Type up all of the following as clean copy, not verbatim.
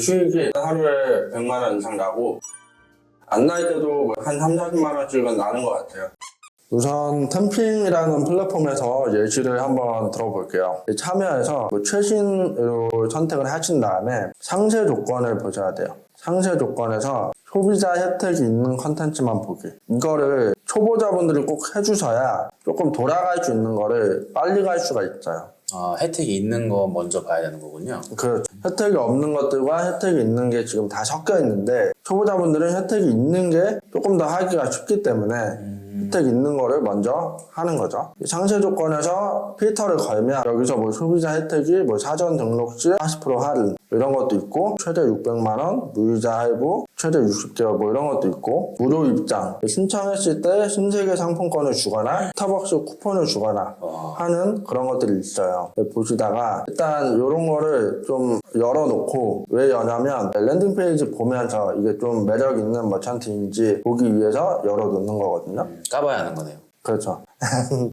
수익이 하루에 100만 원 이상 나고 안 날 때도 한 3, 40만 원씩은 나는 것 같아요. 우선 템핑이라는 플랫폼에서 예시를 한번 들어볼게요. 참여해서 최신으로 선택을 하신 다음에 상세 조건을 보셔야 돼요. 상세 조건에서 소비자 혜택이 있는 컨텐츠만 보기. 이거를 초보자분들이 꼭 해주셔야 조금 돌아갈 수 있는 거를 빨리 갈 수가 있어요. 혜택이 있는 거 먼저 봐야 되는 거군요. 그렇죠. 혜택이 없는 것들과 혜택이 있는 게 지금 다 섞여 있는데 초보자분들은 혜택이 있는 게 조금 더 하기가 쉽기 때문에 혜택이 있는 거를 먼저 하는 거죠. 상세 조건에서 필터를 걸면 여기서 소비자 혜택이 사전 등록 시 40% 할인 이런 것도 있고 최대 600만 원, 무이자 할부, 최대 60개월 이런 것도 있고 무료 입장, 신청했을 때 신세계 상품권을 주거나 스타벅스 쿠폰을 주거나 하는 그런 것들이 있어요. 보시다가 일단 이런 거를 좀 열어놓고 왜 여냐면 랜딩 페이지 보면서 이게 좀 매력 있는 머찬트인지 보기 위해서 열어놓는 거거든요. 까봐야 하는 거네요. 그렇죠.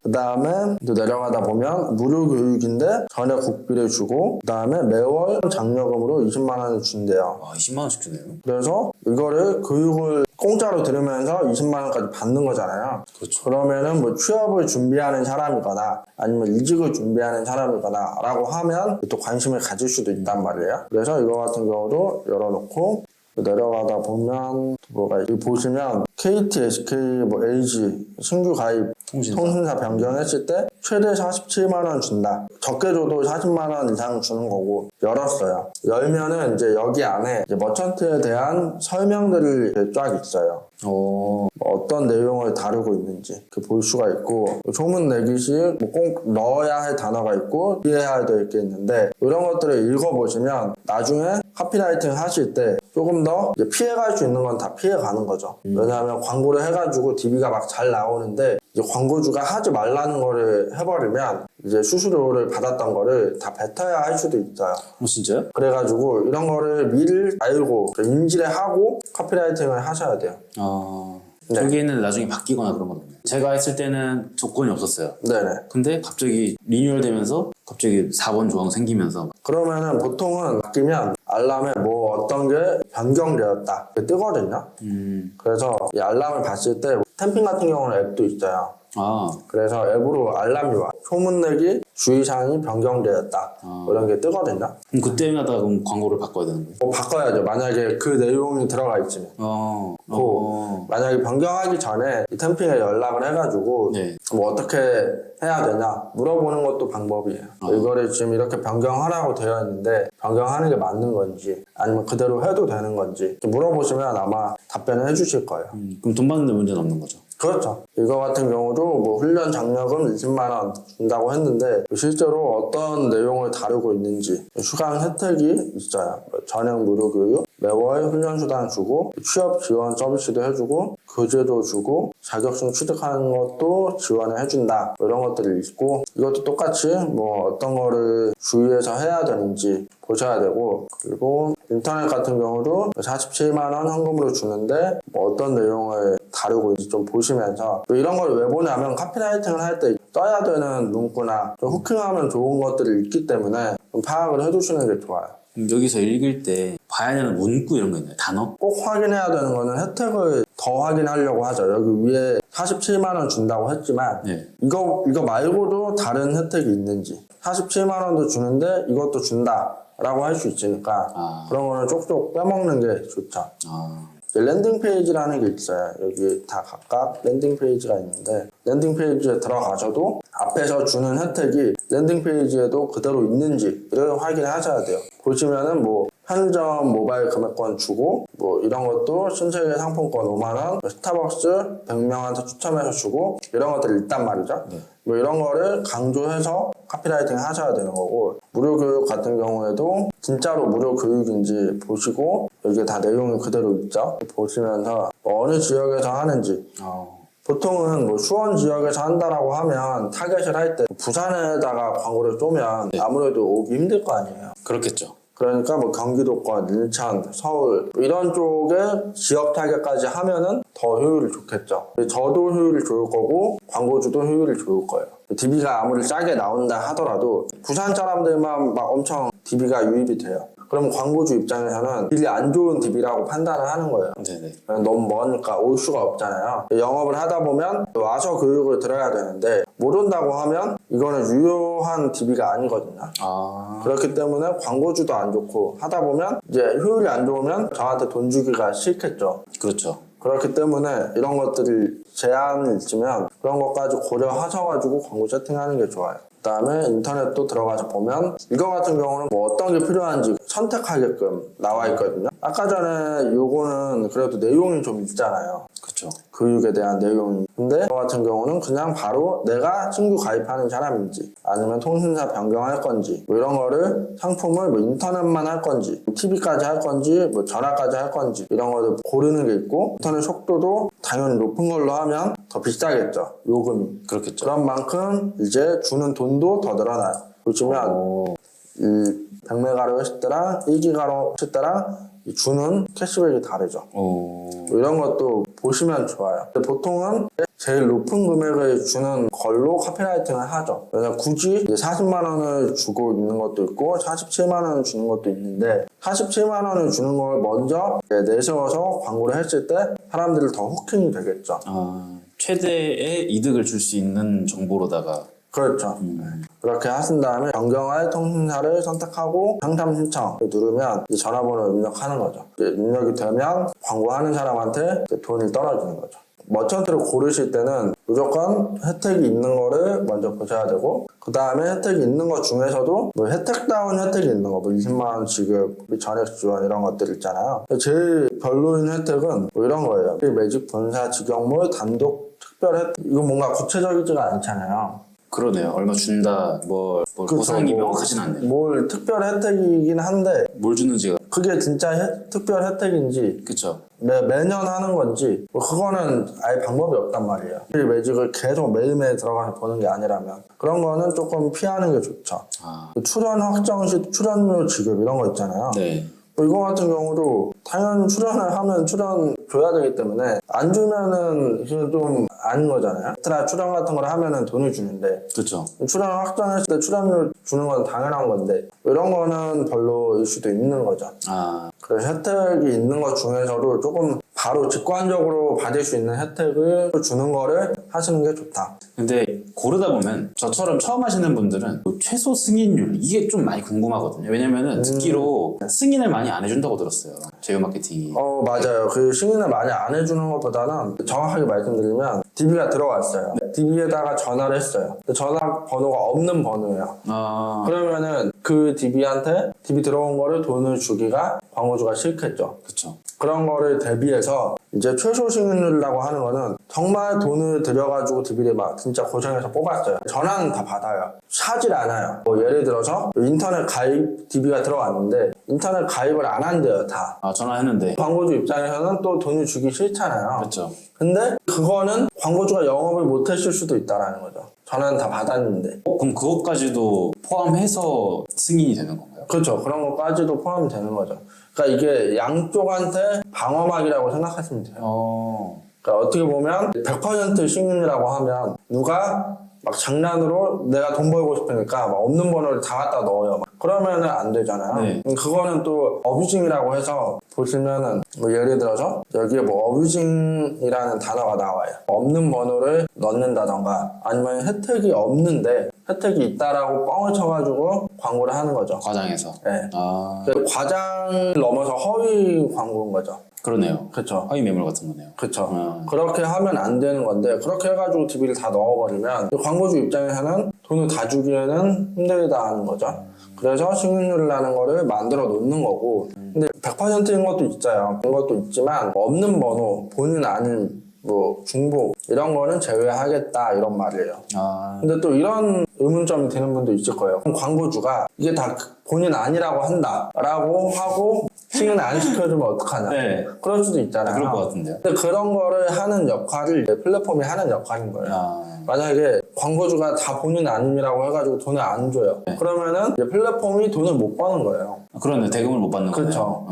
그 다음에 또 내려가다 보면 무료 교육인데 전액 국비를 주고 그 다음에 매월 장려금으로 20만 원을 준대요. 20만 원씩 주네요. 그래서 이거를 교육을 공짜로 들으면서 20만 원까지 받는 거잖아요. 그렇죠. 그러면은 취업을 준비하는 사람이거나 아니면 이직을 준비하는 사람이거나 라고 하면 또 관심을 가질 수도 있단 말이에요. 그래서 이거 같은 경우도 열어놓고 내려가다 보면 여기 보시면 KT, SK, LG 신규 가입 통신사 변경했을 때 최대 47만 원 준다. 적게 줘도 40만 원 이상 주는 거고 열었어요. 열면은 이제 여기 안에 머천트에 대한 설명들이 쫙 있어요. 어떤 내용을 다루고 있는지 볼 수가 있고 소문 내기식 꼭 넣어야 할 단어가 있고 이해해야 될 게 있는데 이런 것들을 읽어보시면 나중에 카피라이팅 하실 때 조금 더 피해갈 수 있는 건 다 피해가는 거죠. 왜냐하면 광고를 해가지고 DB가 막 잘 나오는데 이제 광고주가 하지 말라는 거를 해버리면 이제 수수료를 받았던 거를 다 뱉어야 할 수도 있어요. 진짜요? 그래가지고 이런 거를 미리 알고 인지를 하고 카피라이팅을 하셔야 돼요. 네. 저기에는 나중에 바뀌거나 그런 건 없나요? 제가 했을 때는 조건이 없었어요. 네네. 근데 갑자기 리뉴얼 되면서 갑자기 4번 조항 생기면서 그러면은 보통은 바뀌면 알람에 어떤 게 변경되었다 뜨거든요. 그래서 이 알람을 봤을 때 템핑 같은 경우는 앱도 있어요. 그래서 앱으로 알람이 와. 소문내기 주의사항이 변경되었다. 이런 게 뜨거든요. 그럼 그때마다 그럼 광고를 바꿔야 되는 거예요? 바꿔야죠. 만약에 그 내용이 들어가 있으면. 만약에 변경하기 전에 이 템핑에 연락을 해가지고 어떻게 해야 되냐 물어보는 것도 방법이에요. 이거를 지금 이렇게 변경하라고 되어 있는데 변경하는 게 맞는 건지 아니면 그대로 해도 되는 건지 물어보시면 아마 답변을 해주실 거예요. 그럼 돈 받는데 문제는 없는 거죠? 그렇죠. 이거 같은 경우도 훈련 장려금 20만 원 준다고 했는데 실제로 어떤 내용을 다루고 있는지 수강 혜택이 있어요. 전액 무료 교육, 매월 훈련 수당 주고 취업 지원 서비스도 해주고 교재도 주고 자격증 취득하는 것도 지원을 해준다. 이런 것들이 있고 이것도 똑같이 어떤 거를 주의해서 해야 되는지 보셔야 되고 그리고 인터넷 같은 경우도 47만 원 현금으로 주는데 어떤 내용을 다루고 있는지 좀 보시면서 이런 걸 왜 보냐면 카피라이팅을 할 때 떠야 되는 문구나 좀 후킹하면 좋은 것들이 있기 때문에 좀 파악을 해두시는 게 좋아요. 여기서 읽을 때 봐야 되는 문구 이런 거 있나요? 단어? 꼭 확인해야 되는 거는 혜택을 더 확인하려고 하죠. 여기 위에 47만 원 준다고 했지만 이거 말고도 다른 혜택이 있는지 47만 원도 주는데 이것도 준다 라고 할 수 있으니까 그런 거는 쪽쪽 빼먹는 게 좋죠. 랜딩 페이지라는 게 있어요. 여기 다 각각 랜딩 페이지가 있는데 랜딩 페이지에 들어가셔도 앞에서 주는 혜택이 랜딩 페이지에도 그대로 있는지를 확인하셔야 돼요. 보시면은 편의점 모바일 금액권 주고 이런 것도 신세계 상품권 5만원 스타벅스 100명한테 추첨해서 주고 이런 것들이 있단 말이죠. 이런 거를 강조해서 카피라이팅 하셔야 되는 거고 무료 교육 같은 경우에도 진짜로 무료 교육인지 보시고 여기에 다 내용이 그대로 있죠. 보시면서 어느 지역에서 하는지 보통은 수원 지역에서 한다라고 하면 타겟을 할 때 부산에다가 광고를 쏘면 아무래도 오기 힘들 거 아니에요. 그렇겠죠. 그러니까 경기도권, 인천, 서울 이런 쪽에 지역 타겟까지 하면은 더 효율이 좋겠죠. 저도 효율이 좋을 거고 광고주도 효율이 좋을 거예요. DB가 아무리 짜게 나온다 하더라도 부산 사람들만 엄청 DB가 유입이 돼요. 그럼 광고주 입장에서는 딜이 안 좋은 DB라고 판단을 하는 거예요. 네네. 너무 머니까 올 수가 없잖아요. 영업을 하다 보면 와서 교육을 들어야 되는데 못 온다고 하면 이거는 유효한 DB가 아니거든요. 그렇기 때문에 광고주도 안 좋고 하다 보면 이제 효율이 안 좋으면 저한테 돈 주기가 싫겠죠. 그렇죠. 그렇기 때문에 이런 것들이 제한을 있으면 그런 것까지 고려하셔가지고 광고 세팅하는 게 좋아요. 그 다음에 인터넷도 들어가서 보면 이거 같은 경우는 뭐 어떤 게 필요한지 선택하게끔 나와 있거든요. 아까 전에 요거는 그래도 내용이 좀 있잖아요. 그렇죠. 교육에 대한 내용이. 근데 이거 같은 경우는 그냥 바로 내가 신규 가입하는 사람인지 아니면 통신사 변경할 건지 뭐 이런 거를 상품을 뭐 인터넷만 할 건지 TV까지 할 건지 뭐 전화까지 할 건지 이런 거를 고르는 게 있고 인터넷 속도도 당연히 높은 걸로 하면 더 비싸겠죠. 요금이. 그렇겠죠. 그런 만큼 이제 주는 돈도 더 늘어나요. 보시면 이 100메가로 했을 때랑 1기가로 했을 때랑 주는 캐시백이 다르죠. 이런 것도 보시면 좋아요. 근데 보통은 제일 높은 금액을 주는 걸로 카피라이팅을 하죠. 왜냐면 굳이 40만 원을 주고 있는 것도 있고 47만 원을 주는 것도 있는데 47만 원을 주는 걸 먼저 내세워서 광고를 했을 때 사람들이 더 호킹이 되겠죠. 최대의 이득을 줄 수 있는 정보로다가 그렇죠. 그렇게 하신 다음에 변경할 통신사를 선택하고 상담 신청을 누르면 이 전화번호를 입력하는 거죠. 입력이 되면 광고하는 사람한테 돈이 떨어지는 거죠. 머천트를 고르실 때는 무조건 혜택이 있는 거를 먼저 보셔야 되고 그 다음에 혜택이 있는 것 중에서도 뭐 혜택다운 혜택이 있는 거, 뭐 20만 원 지급, 전액 지원 이런 것들 있잖아요. 제일 별로인 혜택은 뭐 이런 거예요. 매직 본사 직영몰 단독 특별 혜택. 이거 뭔가 구체적이지가 않잖아요. 그러네요. 얼마 준다, 보상이 명확하진 않네요. 뭘 특별 혜택이긴 한데 뭘 주는지가. 그게 진짜 특별 혜택인지 그쵸. 매년 하는 건지 뭐 그거는 아예 방법이 없단 말이에요. 이 매직을 계속 매일매일 들어가서 보는 게 아니라면 그런 거는 조금 피하는 게 좋죠. 출연 확정 시 출연료 지급 이런 거 있잖아요. 네. 뭐 이거 같은 경우도 당연히 출연을 하면 출연 줘야 되기 때문에 안 주면은 이게 좀 아닌 거잖아요. 엑스트라 출연 같은 걸 하면은 돈을 주는데 그렇죠. 출연 확정했을 때 출연료 주는 건 당연한 건데 이런 거는 별로일 수도 있는 거죠. 그래서 혜택이 있는 것 중에서도 조금 바로 직관적으로 받을 수 있는 혜택을 주는 거를 하시는 게 좋다. 근데 고르다 보면 저처럼 처음 하시는 분들은 최소 승인율 이게 좀 많이 궁금하거든요. 왜냐면은 듣기로 승인을 많이 안 해준다고 들었어요. 제휴 마케팅이. 맞아요. 그 승인을 많이 안 해주는 것보다는 정확하게 말씀드리면 DB가 들어왔어요. DB에다가 전화를 했어요. 전화 번호가 없는 번호예요. 그러면은 그 DB한테 DB 들어온 거를 돈을 주기가 광고주가 싫겠죠. 그렇죠. 그런 거를 대비해서 이제 최소 승인율이라고 하는 거는 정말 돈을 들여가지고 DB를 막 진짜 고생해서 뽑았어요. 전화는 다 받아요. 사질 않아요. 뭐 예를 들어서 인터넷 가입 DB가 들어왔는데 인터넷 가입을 안 한대요, 다. 전화했는데. 광고주 입장에서는 또 돈을 주기 싫잖아요. 그렇죠. 근데 그거는 광고주가 영업을 못 했을 수도 있다라는 거죠. 전화는 다 받았는데. 그럼 그것까지도 포함해서 승인이 되는 건가요? 그렇죠. 그런 것까지도 포함이 되는 거죠. 그러니까 이게 양쪽한테 방어막이라고 생각하시면 돼요. 그러니까 어떻게 보면 100% 승인이라고 하면 누가 막 장난으로 내가 돈 벌고 싶으니까 막 없는 번호를 다 갖다 넣어요. 그러면은 안 되잖아요. 네. 그거는 또 어뷰징이라고 해서 보시면은 뭐 예를 들어서 여기에 뭐 어뷰징이라는 단어가 나와요. 없는 번호를 넣는다던가 아니면 혜택이 없는데 혜택이 있다라고 뻥을 쳐가지고 광고를 하는 거죠. 과장해서. 네. 과장 넘어서 허위 광고인 거죠. 그러네요. 그렇죠. 허위 매물 같은 거네요. 그렇죠. 그렇게 하면 안 되는 건데 그렇게 해가지고 DB를 다 넣어버리면 광고주 입장에서는 돈을 다 주기에는 힘들다 하는 거죠. 그래서 승인율이라는 거를 만들어 놓는 거고 근데 100%인 것도 있어요. 그런 것도 있지만 없는 번호, 본인 아닌 뭐 중복 이런 거는 제외하겠다 이런 말이에요. 근데 또 이런 의문점이 드는 분도 있을 거예요. 그럼 광고주가 이게 다 본인 아니라고 한다라고 하고 승인을 안 시켜주면 어떡하냐. 네. 그럴 수도 있잖아요. 그럴 것 같은데요. 근데 그런 거를 하는 역할을 플랫폼이 하는 역할인 거예요. 만약에 광고주가 다 본인 아님이라고 해가지고 돈을 안 줘요. 그러면은 이제 플랫폼이 돈을 못 버는 거예요. 그러네. 대금을 못 받는 거네요. 그렇죠.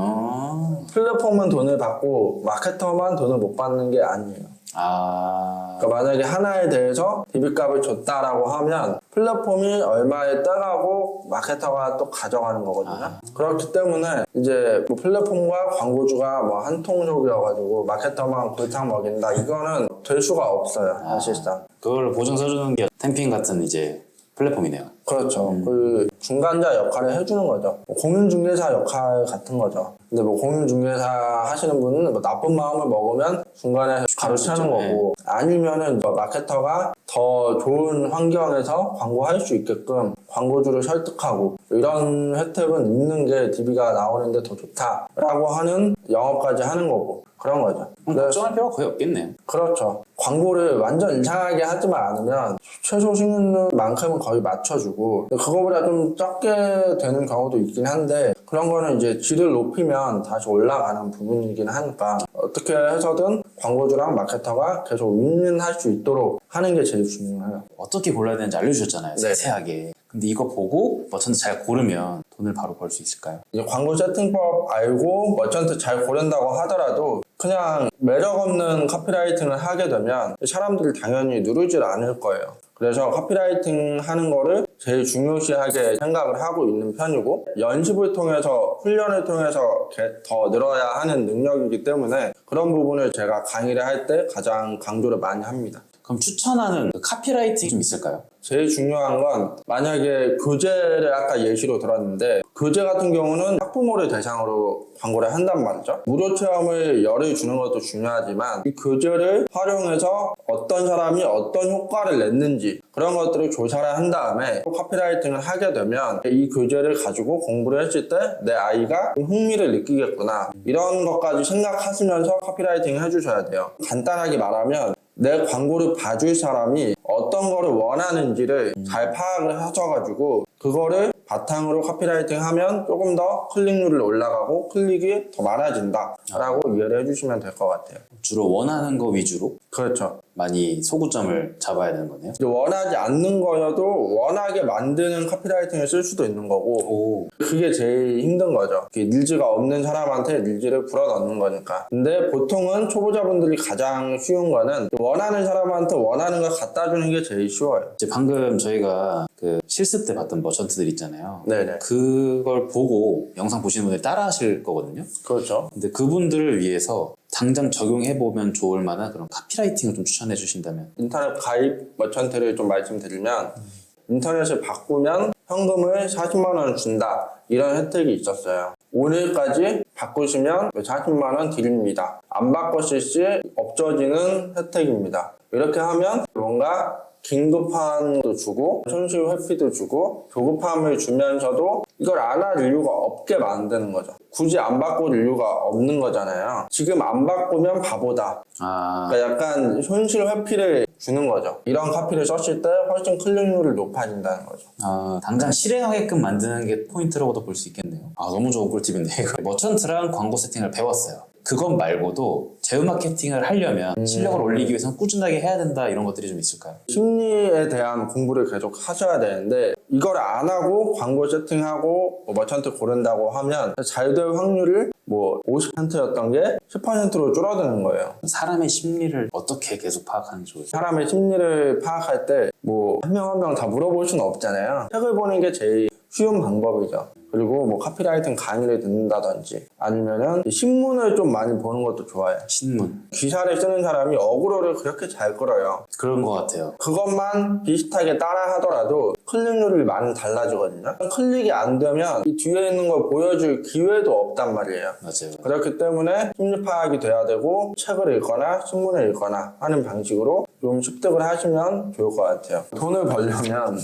플랫폼은 돈을 받고 마케터만 돈을 못 받는 게 아니에요. 그러니까 만약에 하나에 대해서 DB값을 줬다라고 하면 플랫폼이 얼마에 떼가고 마케터가 또 가져가는 거거든요. 그렇기 때문에 이제 뭐 플랫폼과 광고주가 뭐 한 통속이어가지고 마케터만 골탕 먹인다, 이거는 될 수가 없어요, 사실상. 그걸 보증 서주는 게 템핑 같은 이제 플랫폼이네요. 그렇죠. 그 중간자 역할을 해주는 거죠. 뭐 공인중개사 역할 같은 거죠. 근데 뭐 공인중개사 하시는 분은 뭐 나쁜 마음을 먹으면 중간에 가로채는 거고, 아니면은 뭐 마케터가 더 좋은 환경에서 광고할 수 있게끔 광고주를 설득하고, 이런 혜택은 있는 게 DB가 나오는데 더 좋다라고 하는 영업까지 하는 거고, 그런 거죠. 걱정할 필요가 거의 없겠네요. 그렇죠. 광고를 완전 이상하게 하지만 않으면 최소 승률만큼은 거의 맞춰주고, 그거보다 좀 적게 되는 경우도 있긴 한데, 그런 거는 이제 질을 높이면 다시 올라가는 부분이긴 하니까 어떻게 해서든 광고주랑 마케터가 계속 윈윈할 수 있도록 하는 게 제일 중요해요. 어떻게 골라야 되는지 알려주셨잖아요. 세세하게. 근데 이거 보고 머천트 잘 고르면 돈을 바로 벌 수 있을까요? 이제 광고 세팅법 알고 머천트 잘 고른다고 하더라도 그냥 매력 없는 카피라이팅을 하게 되면 사람들이 당연히 누르질 않을 거예요. 그래서 카피라이팅 하는 거를 제일 중요시하게 생각을 하고 있는 편이고, 연습을 통해서 훈련을 통해서 더 늘어야 하는 능력이기 때문에 그런 부분을 제가 강의를 할 때 가장 강조를 많이 합니다. 그럼 추천하는 그 카피라이팅이 좀 있을까요? 제일 중요한 건, 만약에 교재를 아까 예시로 들었는데, 교재 같은 경우는 학부모를 대상으로 광고를 한단 말이죠. 무료 체험을 열을 주는 것도 중요하지만 이 교재를 활용해서 어떤 사람이 어떤 효과를 냈는지 그런 것들을 조사를 한 다음에 카피라이팅을 하게 되면 이 교재를 가지고 공부를 했을 때 내 아이가 흥미를 느끼겠구나, 이런 것까지 생각하시면서 카피라이팅을 해주셔야 돼요. 간단하게 말하면 내 광고를 봐줄 사람이 어떤 거를 원하는지를 잘 파악을 하셔가지고 그거를 바탕으로 카피라이팅 하면 조금 더 클릭률이 올라가고 클릭이 더 많아진다 라고 이해를 해주시면 될 것 같아요. 주로 원하는 거 위주로 그렇죠. 많이 소구점을 잡아야 되는 거네요. 원하지 않는 거여도 원하게 만드는 카피라이팅을 쓸 수도 있는 거고, 그게 제일 힘든 거죠. 닐즈가 없는 사람한테 닐즈를 불어넣는 거니까. 근데 보통은 초보자분들이 가장 쉬운 거는 원하는 사람한테 원하는 걸 갖다 주는 게 제일 쉬워요. 이제 방금 저희가 그 실습 때 봤던 머천트들 있잖아요. 네네. 그걸 보고 영상 보시는 분들이 따라 하실 거거든요. 그렇죠. 근데 그분들을 위해서 당장 적용해보면 좋을 만한 그런 카피라이팅을 좀 추천해 주신다면. 인터넷 가입 머천트를 좀 말씀드리면, 인터넷을 바꾸면 현금을 40만 원을 준다, 이런 혜택이 있었어요. 오늘까지 바꾸시면 40만 원 드립니다. 안 바꿨을 시 없어지는 혜택입니다. 이렇게 하면 뭔가 긴급함도 주고 손실 회피도 주고 조급함을 주면서도 이걸 안 할 이유가 없게 만드는 거죠. 굳이 안 바꿀 이유가 없는 거잖아요. 지금 안 바꾸면 바보다. 그러니까 약간 손실 회피를 주는 거죠. 이런 카피를 썼을 때 훨씬 클릭률이 높아진다는 거죠. 당장 실행하게끔 만드는 게 포인트라고도 볼 수 있겠네요. 너무 좋은 꿀팁인데. 머천트랑 광고 세팅을 배웠어요. 그것 말고도 제휴 마케팅을 하려면 실력을 올리기 위해서는 꾸준하게 해야 된다, 이런 것들이 좀 있을까요? 심리에 대한 공부를 계속 하셔야 되는데, 이걸 안 하고 광고 세팅하고 머천트 고른다고 하면 잘 될 확률이 50%였던 게 10%로 줄어드는 거예요. 사람의 심리를 어떻게 계속 파악하는 게 좋을까요? 사람의 심리를 파악할 때 한 명 한 명 다 물어볼 수는 없잖아요. 책을 보는 게 제일 쉬운 방법이죠. 그리고 카피라이팅 강의를 듣는다든지 아니면은 신문을 좀 많이 보는 것도 좋아요. 신문. 기사를 쓰는 사람이 어그로를 그렇게 잘 끌어요. 그런 것 같아요. 그것만 비슷하게 따라 하더라도 클릭률이 많이 달라지거든요. 클릭이 안 되면 이 뒤에 있는 걸 보여줄 기회도 없단 말이에요. 맞아요. 그렇기 때문에 심리 파악이 돼야 되고 책을 읽거나 신문을 읽거나 하는 방식으로 좀 습득을 하시면 좋을 것 같아요. 돈을 벌려면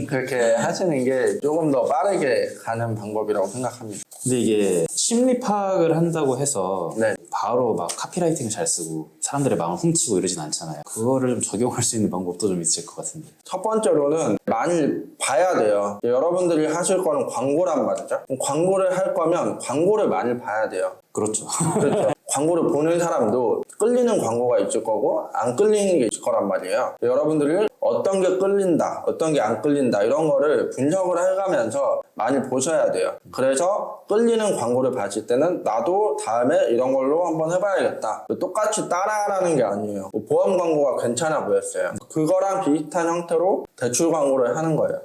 그렇게 하시는 게 조금 더 빠르게 가는 방법이라고 생각합니다. 근데 이게 심리 파악을 한다고 해서 네. 바로 막 카피라이팅을 잘 쓰고 사람들의 마음을 훔치고 이러진 않잖아요. 그거를 좀 적용할 수 있는 방법도 좀 있을 것 같은데. 첫 번째로는 많이 봐야 돼요. 여러분들이 하실 거는 광고란 말이죠. 광고를 할 거면 광고를 많이 봐야 돼요. 그렇죠. 그렇죠. 광고를 보는 사람도 끌리는 광고가 있을 거고 안 끌리는 게 있을 거란 말이에요. 여러분들이 어떤 게 끌린다, 어떤 게 안 끌린다 이런 거를 분석을 해가면서 많이 보셔야 돼요. 그래서 끌리는 광고를 봤을 때는 나도 다음에 이런 걸로 한번 해봐야겠다. 똑같이 따라하라는 게 아니에요. 보험 광고가 괜찮아 보였어요. 그거랑 비슷한 형태로 대출 광고를 하는 거예요.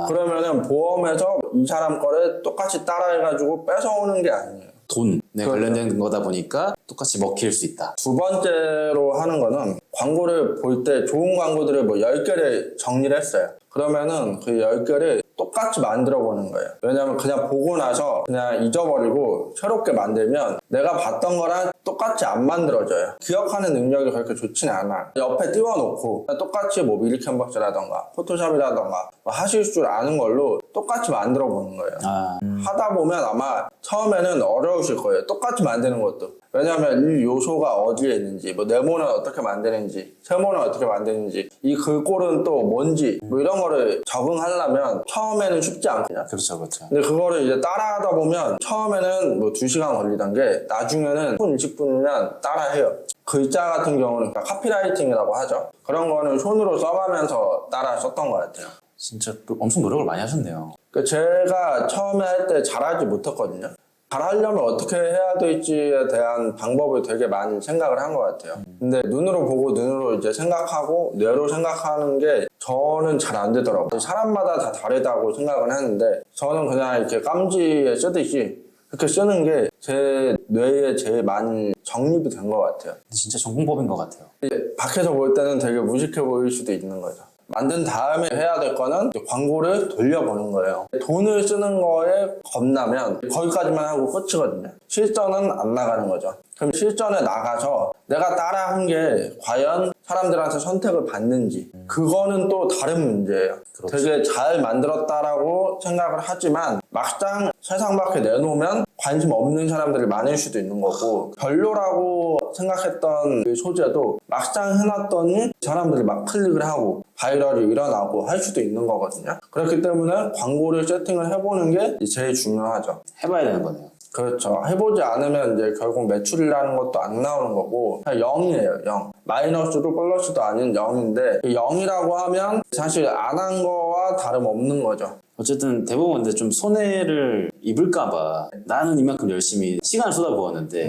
그러면은 보험에서 이 사람 거를 똑같이 따라해가지고 뺏어오는 게 아니에요. 돈에 관련된 거다 보니까 똑같이 먹힐 수 있다. 두 번째로 하는 거는 광고를 볼 때 좋은 광고들을 뭐 10개를 정리를 했어요. 그러면은 그 10개를 똑같이 만들어 보는 거예요. 왜냐면 그냥 보고 나서 그냥 잊어버리고 새롭게 만들면 내가 봤던 거랑 똑같이 안 만들어져요. 기억하는 능력이 그렇게 좋지는 않아. 옆에 띄워놓고 똑같이 뭐 미리캔버스라던가 포토샵이라던가 뭐 하실 줄 아는 걸로 똑같이 만들어 보는 거예요. 하다 보면 아마 처음에는 어려우실 거예요. 똑같이 만드는 것도. 왜냐하면 이 요소가 어디에 있는지, 뭐 네모는 어떻게 만드는지, 세모는 어떻게 만드는지, 이 글꼴은 또 뭔지, 뭐 이런 거를 적응하려면 처음에는 쉽지 않거든요. 그렇죠, 그렇죠. 근데 그거를 이제 따라하다 보면 처음에는 뭐 2시간 걸리던 게 나중에는 10분, 20분이면 따라해요. 글자 같은 경우는 카피라이팅이라고 하죠. 그런 거는 손으로 써가면서 따라 썼던 것 같아요. 진짜 엄청 노력을 많이 하셨네요. 제가 처음에 할 때 잘하지 못했거든요. 잘하려면 어떻게 해야 될지에 대한 방법을 되게 많이 생각을 한 것 같아요. 근데 눈으로 보고 눈으로 이제 생각하고 뇌로 생각하는 게 저는 잘 안 되더라고요. 사람마다 다 다르다고 생각은 하는데 저는 그냥 이렇게 깜지에 쓰듯이 그렇게 쓰는 게 제 뇌에 제일 많이 정립이 된 것 같아요. 진짜 전공법인 것 같아요. 밖에서 볼 때는 되게 무식해 보일 수도 있는 거죠. 만든 다음에 해야 될 거는 광고를 돌려보는 거예요. 돈을 쓰는 거에 겁나면 거기까지만 하고 끝이거든요. 실전은 안 나가는 거죠. 그럼 실전에 나가서 내가 따라한 게 과연 사람들한테 선택을 받는지 그거는 또 다른 문제예요. 그렇죠. 되게 잘 만들었다라고 생각을 하지만 막상 세상 밖에 내놓으면 관심 없는 사람들이 많을 수도 있는 거고 별로라고 생각했던 그 소재도 막상 해놨더니 사람들이 막 클릭을 하고 바이럴이 일어나고 할 수도 있는 거거든요. 그렇기 때문에 광고를 세팅을 해보는 게 제일 중요하죠. 해봐야 되는 거네요. 그렇죠. 해보지 않으면 이제 결국 매출이라는 것도 안 나오는 거고 그냥 0이에요. 0. 마이너스도 플러스도 아닌 0인데 0이라고 하면 사실 안 한 거와 다름없는 거죠. 어쨌든 대부분 근데 좀 손해를 입을까봐 나는 이만큼 열심히 시간을 쏟아부었는데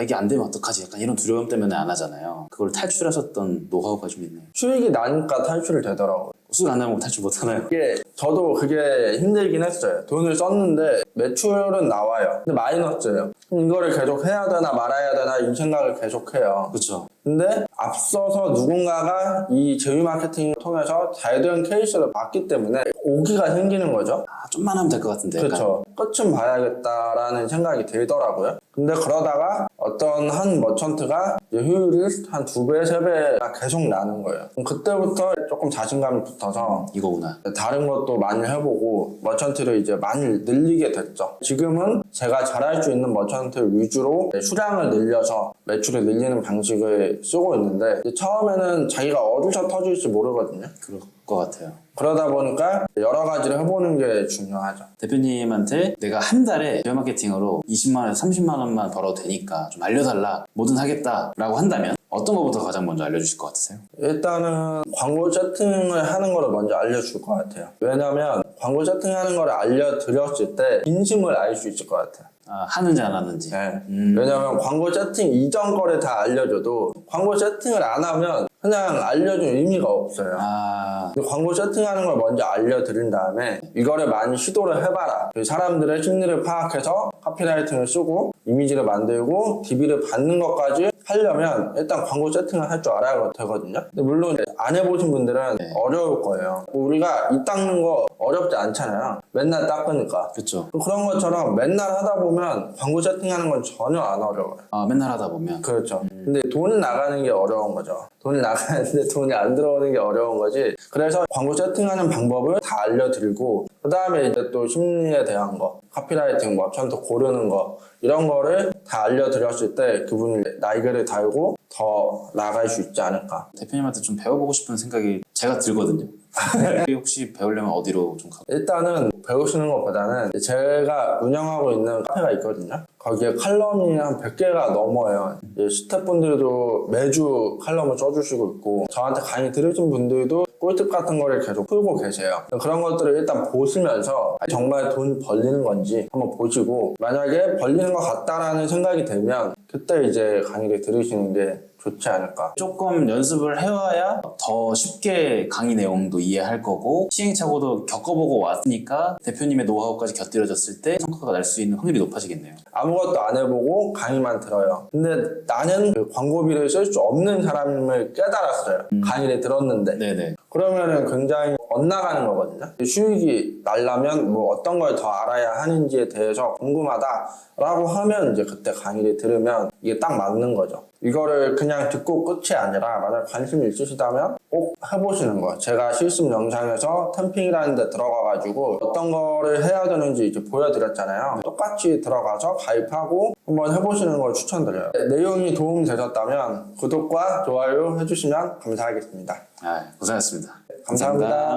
이게 안 되면 어떡하지? 약간 이런 두려움 때문에 안 하잖아요. 그걸 탈출하셨던 노하우가 좀 있네요. 수익이 나니까 탈출이 되더라고요. 수익 안 나면 탈출 못 하나요? 저도 그게 힘들긴 했어요. 돈을 썼는데 매출은 나와요. 근데 마이너스예요. 그럼 이거를 계속 해야 되나 말아야 되나 이 생각을 계속 해요. 그렇죠. 근데 앞서서 누군가가 이 제휴 마케팅을 통해서 잘 된 케이스를 봤기 때문에 오기가 생기는 거죠. 좀만 하면 될 것 같은데. 그렇죠. 끝은 봐야겠다라는 생각이 들더라고요. 근데 그러다가 어떤 한 머천트가 효율이 한 2배, 3배가 계속 나는 거예요. 그때부터 조금 자신감이 붙어서 이거구나. 다른 것도 많이 해보고 머천트를 이제 많이 늘리게 됐죠. 지금은 제가 잘할 수 있는 머천트 위주로 수량을 늘려서 매출을 늘리는 방식을 쓰고 있는데 처음에는 자기가 어디서 터질지 모르거든요. 그럴 것 같아요. 그러다 보니까 여러 가지를 해보는 게 중요하죠. 대표님한테 내가 한 달에 제휴 마케팅으로 20만 원에서 30만 원만 벌어도 되니까 좀 알려달라, 뭐든 하겠다라고 한다면 어떤 것부터 가장 먼저 알려주실 것 같으세요? 일단은 광고 세팅을 하는 거를 먼저 알려줄 것 같아요. 왜냐면 광고 세팅하는 거를 알려드렸을 때 진심을 알 수 있을 것 같아요. 하는지 안 하는지. 네. 왜냐면 광고 세팅 이전 거를 다 알려줘도 광고 세팅을 안 하면 그냥 알려준 의미가 없어요. 광고 세팅하는 걸 먼저 알려드린 다음에 이거를 많이 시도를 해봐라. 사람들의 심리를 파악해서 카피라이팅을 쓰고 이미지를 만들고 DB를 받는 것까지 하려면 일단 광고 세팅을 할 줄 알아야 되거든요. 근데 물론 안 해보신 분들은 어려울 거예요. 우리가 이 닦는 거 어렵지 않잖아요. 맨날 닦으니까. 그렇죠. 그런 것처럼 맨날 하다 보면 광고 세팅하는 건 전혀 안 어려워요. 맨날 하다 보면. 그렇죠. 근데 돈이 나가는 게 어려운 거죠. 돈이 나가는데 돈이 안 들어오는 게 어려운 거지. 그래서 광고 세팅하는 방법을 다 알려드리고 그 다음에 이제 또 심리에 대한 거, 카피라이팅, 뭐 폰트 고르는 거 이런 거를 다 알려드렸을 때 그분이 날개를 달고 더 나아갈 수 있지 않을까. 대표님한테 좀 배워보고 싶은 생각이 제가 들거든요. 혹시 배우려면 어디로 좀 가? 일단은 배우시는 것보다는 제가 운영하고 있는 카페가 있거든요. 거기에 칼럼이 한 100개가 넘어요. 스태프분들도 매주 칼럼을 써주시고 있고 저한테 강의 들으신 분들도 꿀팁 같은 거를 계속 풀고 계세요. 그런 것들을 일단 보시면서 정말 돈 벌리는 건지 한번 보시고 만약에 벌리는 것 같다라는 생각이 들면 그때 이제 강의를 들으시는 게 좋지 않을까. 조금 연습을 해와야 더 쉽게 강의 내용도 이해할 거고 시행착오도 겪어보고 왔으니까 대표님의 노하우까지 곁들여졌을 때 성과가 날 수 있는 확률이 높아지겠네요. 아무것도 안 해보고 강의만 들어요. 근데 나는 그 광고비를 쓸 수 없는 사람을 깨달았어요. 강의를 들었는데. 네네. 그러면은 굉장히 엇나가는 거거든요. 수익이 날려면 뭐 어떤 걸 더 알아야 하는지에 대해서 궁금하다라고 하면 이제 그때 강의를 들으면 이게 딱 맞는 거죠. 이거를 그냥 듣고 끝이 아니라 만약 관심이 있으시다면 꼭 해보시는 거예요. 제가 실습 영상에서 템핑이라는 데 들어가가지고 어떤 거를 해야 되는지 이제 보여드렸잖아요. 똑같이 들어가서 가입하고 한번 해보시는 걸 추천드려요. 내용이 도움이 되셨다면 구독과 좋아요 해주시면 감사하겠습니다. 고생하셨습니다. 감사합니다.